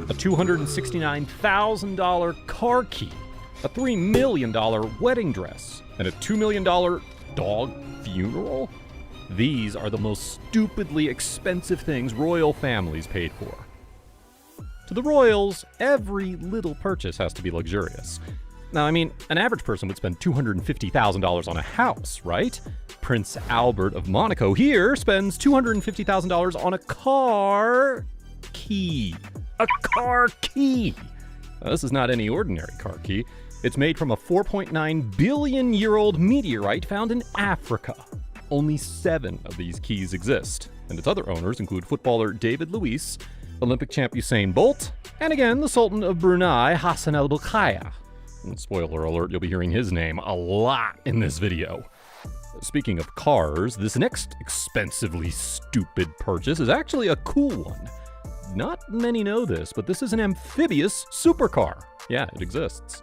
a $269,000 car key, a $3 million wedding dress, and a $2 million dog funeral? These are the most stupidly expensive things royal families paid for. To the royals, every little purchase has to be luxurious. Now, I mean, an average person would spend $250,000 on a house, right? Prince Albert of Monaco here spends $250,000 on a car key. A car key! Now, this is not any ordinary car key. It's made from a 4.9 billion-year-old meteorite found in Africa. Only 7 of these keys exist, and its other owners include footballer David Luiz, Olympic champ Usain Bolt, and again, the Sultan of Brunei, Hassan al-Bolkiah. And spoiler alert, you'll be hearing his name a lot in this video. Speaking of cars, this next expensively stupid purchase is actually a cool one. Not many know this, but this is an amphibious supercar. Yeah, it exists.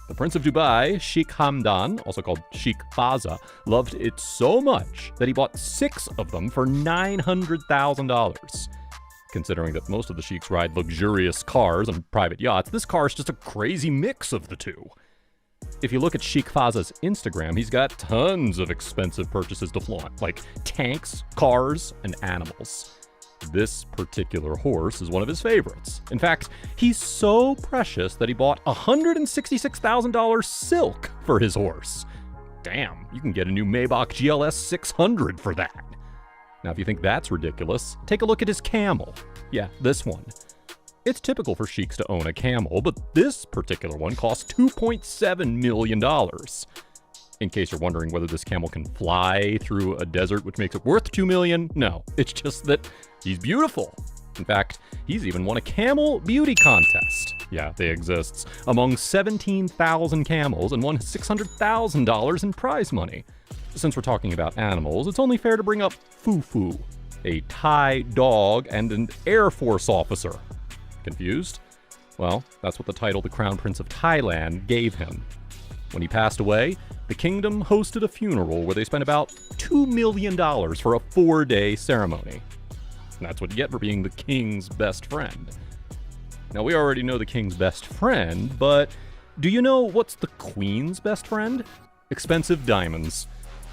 The Prince of Dubai, Sheikh Hamdan, also called Sheikh Faza, loved it so much that he bought 6 of them for $900,000. Considering that most of the sheiks ride luxurious cars and private yachts, this car is just a crazy mix of the two. If you look at Sheikh Faza's Instagram, he's got tons of expensive purchases to flaunt, like tanks, cars, and animals. This particular horse is one of his favorites. In fact, he's so precious that he bought $166,000 silk for his horse. Damn, you can get a new Maybach GLS 600 for that. Now, if you think that's ridiculous, take a look at his camel. Yeah, this one. It's typical for sheiks to own a camel, but this particular one costs $2.7 million. In case you're wondering whether this camel can fly through a desert, which makes it worth $2 million, no, it's just that he's beautiful. In fact, he's even won a camel beauty contest. Yeah, they exist. Among 17,000 camels and won $600,000 in prize money. Since we're talking about animals, it's only fair to bring up Fufu, a Thai dog and an Air Force officer. Confused? Well, that's what the title the Crown Prince of Thailand gave him. When he passed away, the kingdom hosted a funeral where they spent about $2 million for a 4-day ceremony. And that's what you get for being the king's best friend. Now, we already know the king's best friend, but do you know what's the queen's best friend? Expensive diamonds.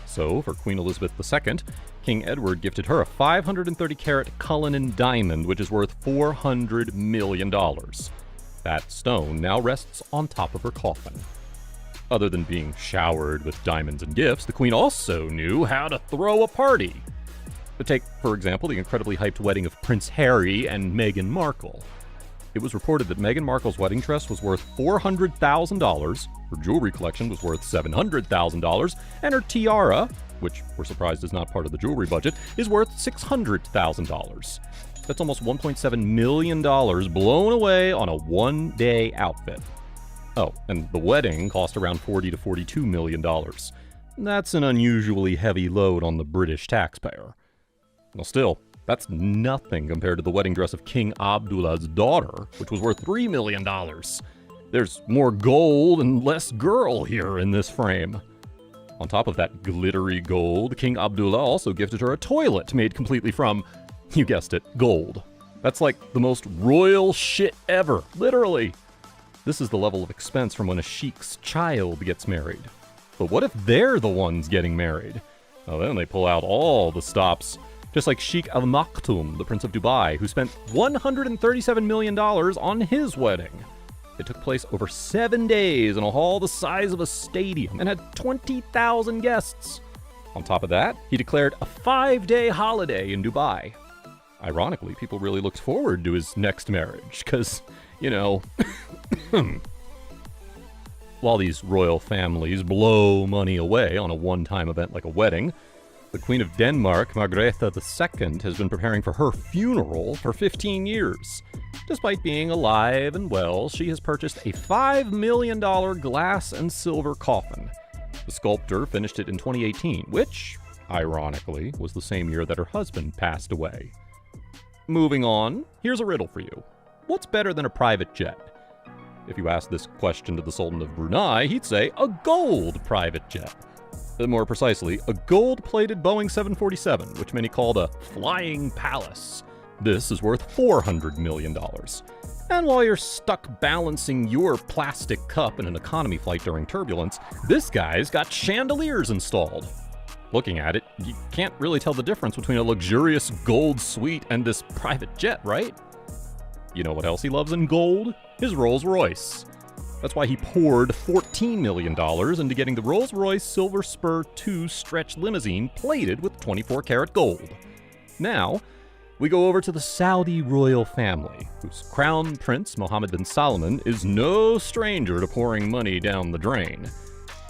So, for Queen Elizabeth II, King Edward gifted her a 530-carat Cullinan diamond, which is worth $400 million. That stone now rests on top of her coffin. Other than being showered with diamonds and gifts, the Queen also knew how to throw a party. But take, for example, the incredibly hyped wedding of Prince Harry and Meghan Markle. It was reported that Meghan Markle's wedding dress was worth $400,000, her jewelry collection was worth $700,000, and her tiara, which we're surprised is not part of the jewelry budget, is worth $600,000. That's almost $1.7 million blown away on a one-day outfit. Oh, and the wedding cost around $40 to $42 million. That's an unusually heavy load on the British taxpayer. Well, still, that's nothing compared to the wedding dress of King Abdullah's daughter, which was worth $3 million. There's more gold and less girl here in this frame. On top of that glittery gold, King Abdullah also gifted her a toilet made completely from, you guessed it, gold. That's like the most royal shit ever, literally. This is the level of expense from when a sheik's child gets married. But what if they're the ones getting married? Well, then they pull out all the stops. Just like Sheikh Al Maktoum, the Prince of Dubai, who spent $137 million on his wedding. It took place over 7 days in a hall the size of a stadium and had 20,000 guests. On top of that, he declared a 5-day holiday in Dubai. Ironically, people really looked forward to his next marriage, because, you know, while these royal families blow money away on a one-time event like a wedding, the Queen of Denmark, Margrethe II, has been preparing for her funeral for 15 years. Despite being alive and well, she has purchased a $5 million glass and silver coffin. The sculptor finished it in 2018, which, ironically, was the same year that her husband passed away. Moving on, here's a riddle for you. What's better than a private jet? If you asked this question to the Sultan of Brunei, he'd say a gold private jet. More precisely, a gold-plated Boeing 747, which many called a flying palace. This is worth $400 million. And while you're stuck balancing your plastic cup in an economy flight during turbulence, this guy's got chandeliers installed. Looking at it, you can't really tell the difference between a luxurious gold suite and this private jet, right? You know what else he loves in gold? His Rolls Royce. That's why he poured $14 million into getting the Rolls Royce Silver Spur 2 stretch limousine plated with 24-karat gold. Now, we go over to the Saudi royal family, whose crown prince, Mohammed bin Salman, is no stranger to pouring money down the drain.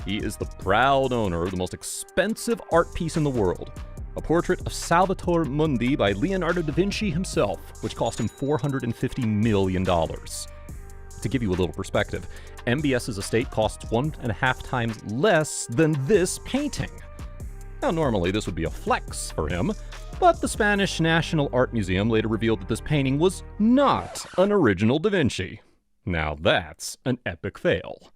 He is the proud owner of the most expensive art piece in the world, a portrait of Salvator Mundi by Leonardo da Vinci himself, which cost him $450 million. To give you a little perspective, MBS's estate costs 1.5 times less than this painting. Now, normally this would be a flex for him, but the Spanish National Art Museum later revealed that this painting was not an original Da Vinci. Now that's an epic fail.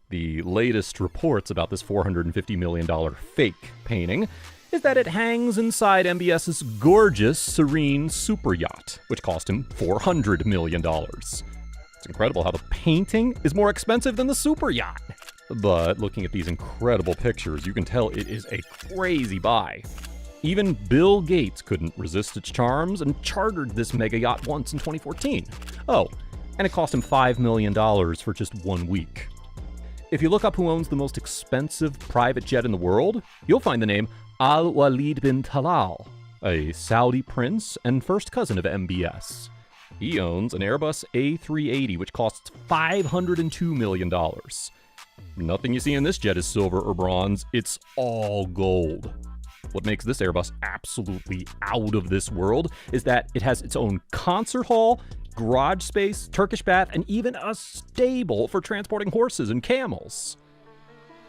The latest reports about this $450 million fake painting is that it hangs inside MBS's gorgeous, serene super yacht, which cost him $400 million. It's incredible how the painting is more expensive than the super yacht. But looking at these incredible pictures, you can tell it is a crazy buy. Even Bill Gates couldn't resist its charms and chartered this mega yacht once in 2014. Oh, and it cost him $5 million for just 1 week. If you look up who owns the most expensive private jet in the world, you'll find the name Al-Walid bin Talal, a Saudi prince and first cousin of MBS. He owns an Airbus A380, which costs $502 million. Nothing you see in this jet is silver or bronze, it's all gold. What makes this Airbus absolutely out of this world is that it has its own concert hall, garage space, Turkish bath, and even a stable for transporting horses and camels.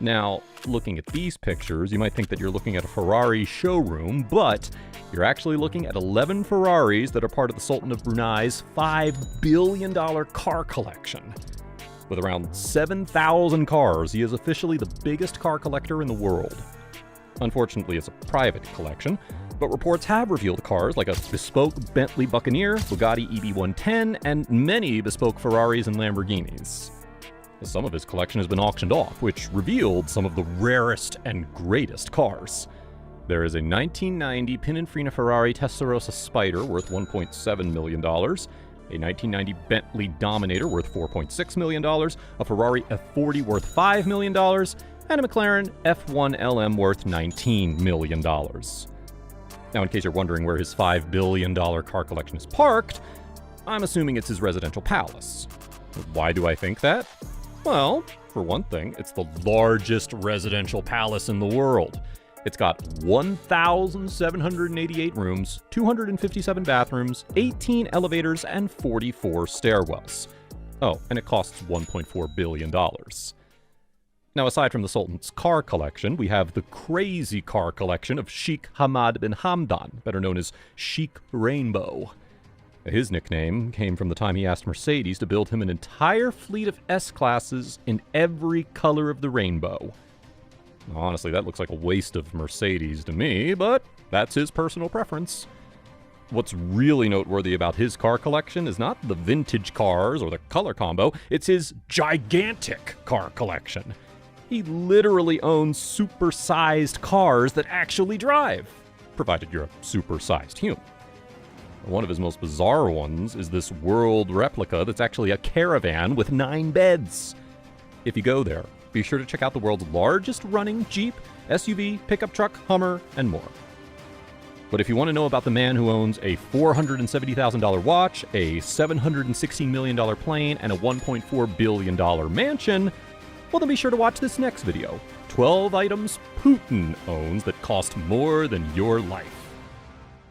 Now, looking at these pictures, you might think that you're looking at a Ferrari showroom, but you're actually looking at 11 Ferraris that are part of the Sultan of Brunei's $5 billion car collection. With around 7,000 cars, he is officially the biggest car collector in the world. Unfortunately, it's a private collection, but reports have revealed cars like a bespoke Bentley Buccaneer, Bugatti EB110, and many bespoke Ferraris and Lamborghinis. Some of his collection has been auctioned off, which revealed some of the rarest and greatest cars. There is a 1990 Pininfarina Ferrari Testarossa Spider worth $1.7 million, a 1990 Bentley Dominator worth $4.6 million, a Ferrari F40 worth $5 million, and a McLaren F1 LM worth $19 million. Now, in case you're wondering where his $5 billion car collection is parked, I'm assuming it's his residential palace. Why do I think that? Well, for one thing, it's the largest residential palace in the world. It's got 1,788 rooms, 257 bathrooms, 18 elevators, and 44 stairwells. Oh, and it costs $1.4 billion. Now, aside from the Sultan's car collection, we have the crazy car collection of Sheikh Hamad bin Hamdan, better known as Sheikh Rainbow. His nickname came from the time he asked Mercedes to build him an entire fleet of S-classes in every color of the rainbow. Honestly, that looks like a waste of Mercedes to me, but that's his personal preference. What's really noteworthy about his car collection is not the vintage cars or the color combo, it's his gigantic car collection. He literally owns super-sized cars that actually drive, provided you're a super-sized human. One of his most bizarre ones is this world replica that's actually a caravan with 9 beds. If you go there, be sure to check out the world's largest running Jeep, SUV, pickup truck, Hummer, and more. But if you want to know about the man who owns a $470,000 watch, a $716 million plane, and a $1.4 billion mansion, well then be sure to watch this next video. 12 items Putin owns that cost more than your life.